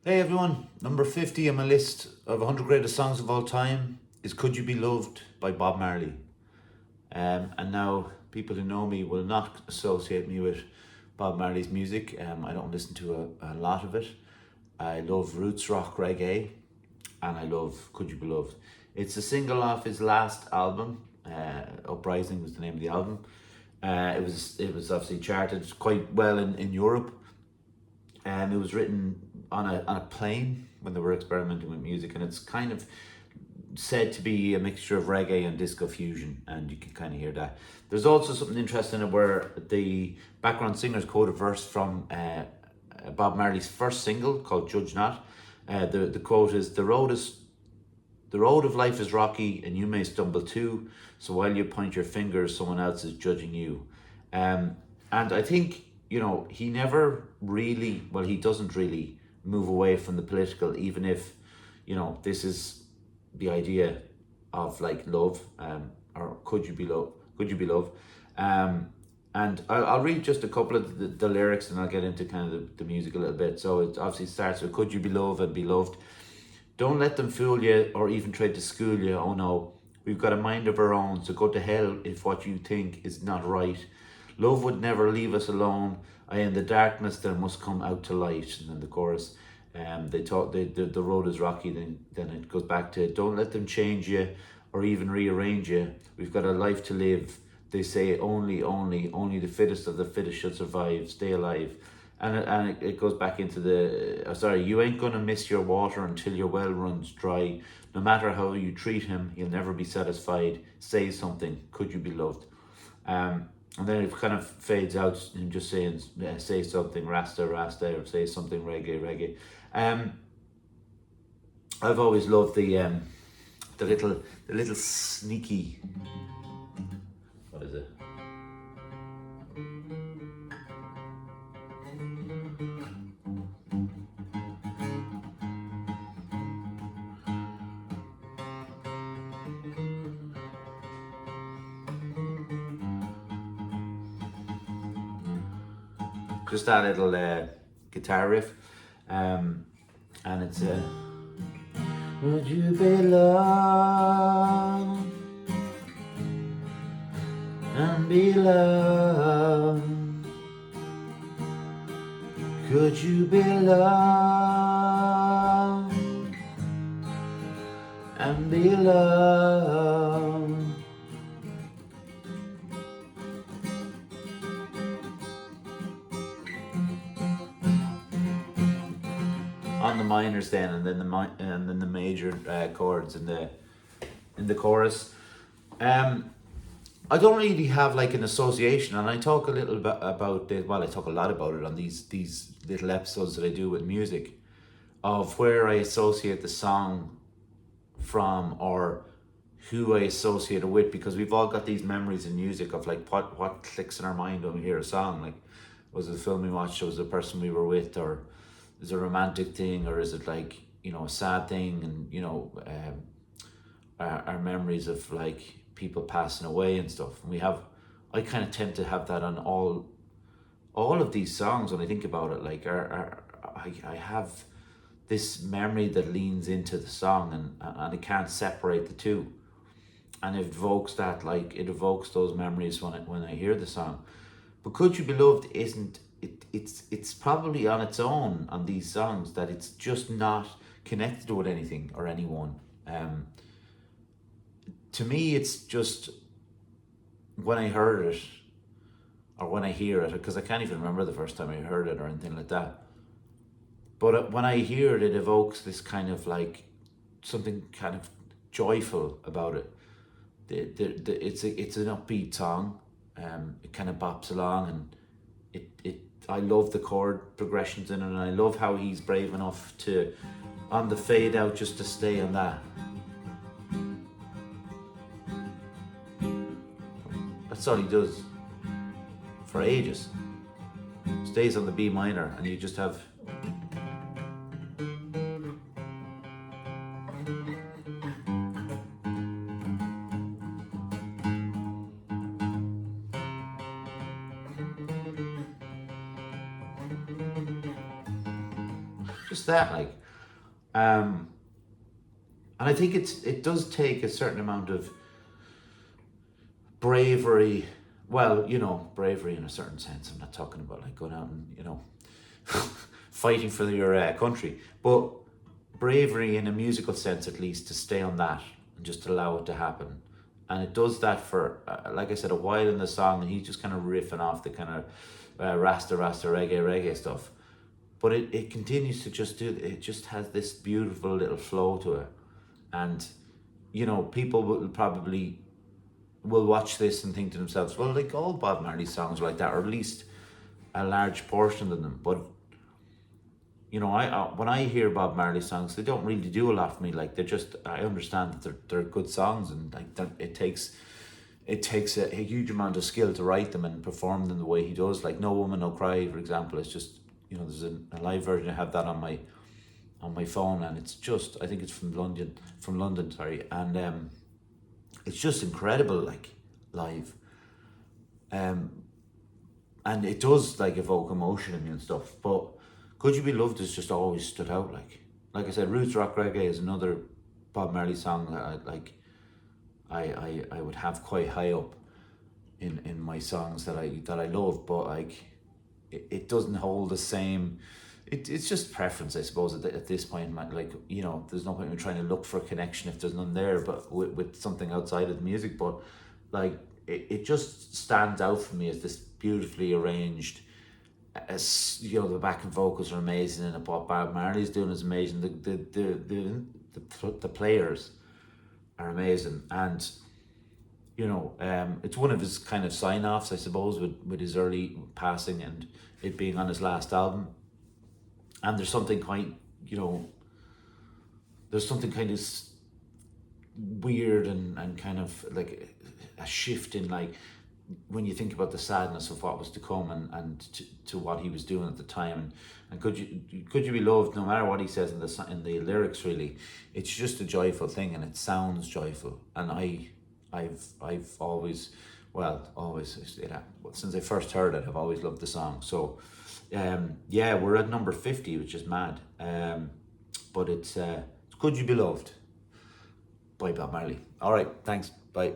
Hey everyone, number 50 on my list of 100 greatest songs of all time is Could You Be Loved by Bob Marley. And now people who know me will not associate me with Bob Marley's music. I don't listen to a lot of it. I love roots rock reggae and I love Could You Be Loved. It's a single off his last album, Uprising was the name of the album. It was obviously charted quite well in Europe. It was written on a plane when they were experimenting with music, and it's kind of said to be a mixture of reggae and disco fusion, and you can kind of hear that. There's also something interesting where the background singers quote a verse from Bob Marley's first single called "Judge Not." The quote is, "The road of life is rocky, and you may stumble too. So while you point your fingers, someone else is judging you." And I think, he never really, well, he doesn't really move away from the political, even if, this is the idea of like love, or could you be loved? Could you be loved? And I'll read just a couple of the lyrics and I'll get into kind of the music a little bit. So it obviously starts with, "Could you be loved and be loved? Don't let them fool you or even try to school you. Oh no, we've got a mind of our own, so go to hell if what you think is not right. Love would never leave us alone. I in the darkness there must come out to light." And then the chorus, they talk. The road is rocky. Then it goes back to, "Don't let them change you or even rearrange you. We've got a life to live. They say only the fittest of the fittest should survive. Stay alive." And it goes back into the, sorry, "You ain't gonna miss your water until your well runs dry. No matter how you treat him, he'll never be satisfied. Say something. Could you be loved?" And then it kind of fades out and just saying, "Say something Rasta Rasta," or "Say something Reggae Reggae." I've always loved the little sneaky, what is it? Just that little guitar riff, and it's "Would you be loved and be loved? Could you be loved and be loved?" On the minors then, and then the major chords in the chorus. I don't really have like an association, and I talk a little bit about it. Well, I talk a lot about it on these little episodes that I do with music, of where I associate the song from or who I associate it with, because we've all got these memories in music of like what clicks in our mind when we hear a song. Like, was it a film we watched, or was it a person we were with, or is it a romantic thing, or is it like, a sad thing? And our memories of like people passing away and stuff. And I kind of tend to have that on all of these songs when I think about it. Like, I have this memory that leans into the song, and I can't separate the two. And it evokes those memories when I hear the song. But Could You Be Loved isn't it, it's probably on its own on these songs, that it's just not connected with anything or anyone. To me, it's just when I heard it, or when I hear it, because I can't even remember the first time I heard it or anything like that. But when I hear it, it evokes this kind of like something kind of joyful about it. It's an upbeat song. It kind of bops along, and I love the chord progressions in it, and I love how he's brave enough to, on the fade out, just to stay on that. That's all he does for ages. Stays on the B minor, and you just have. just that, like. Um, and I think it does take a certain amount of bravery. Well, bravery in a certain sense. I'm not talking about like going out and fighting for your country, but bravery in a musical sense, at least, to stay on that and just allow it to happen. And it does that for, like I said, a while in the song, and he's just kind of riffing off the kind of rasta reggae stuff. But it continues to just do it. Just has this beautiful little flow to it, and people will watch this and think to themselves, well, like all Bob Marley songs like that, or at least a large portion of them. But I when I hear Bob Marley songs, they don't really do a lot for me. Like I understand that they're good songs, and like it takes a huge amount of skill to write them and perform them the way he does. Like No Woman No Cry, for example, it's just there's a live version. I have that on my phone, and it's just, I think it's from London, sorry, and it's just incredible, like, live. Um, and it does like evoke emotion in me and stuff. But Could You Be Loved has just always stood out. Like I said, Roots Rock Reggae is another Bob Marley song that I would have quite high up in my songs that I love. But like it doesn't hold the same. It's just preference, I suppose. At this point, like there's no point in trying to look for a connection if there's none there. But with something outside of the music, but like it just stands out for me as this beautifully arranged. As the backing vocals are amazing, and what Bob Marley's doing is amazing. The players are amazing, and it's one of his kind of sign-offs, I suppose, with his early passing and it being on his last album. And there's something quite, there's something kind of weird and kind of like a shift in, like, when you think about the sadness of what was to come and to what he was doing at the time. And could you be loved, no matter what he says in the lyrics, really, it's just a joyful thing, and it sounds joyful. And I've always, since I first heard it, I've always loved the song. So yeah, we're at number 50, which is mad. But it's Could You Be Loved by Bob Marley. All right, thanks, bye.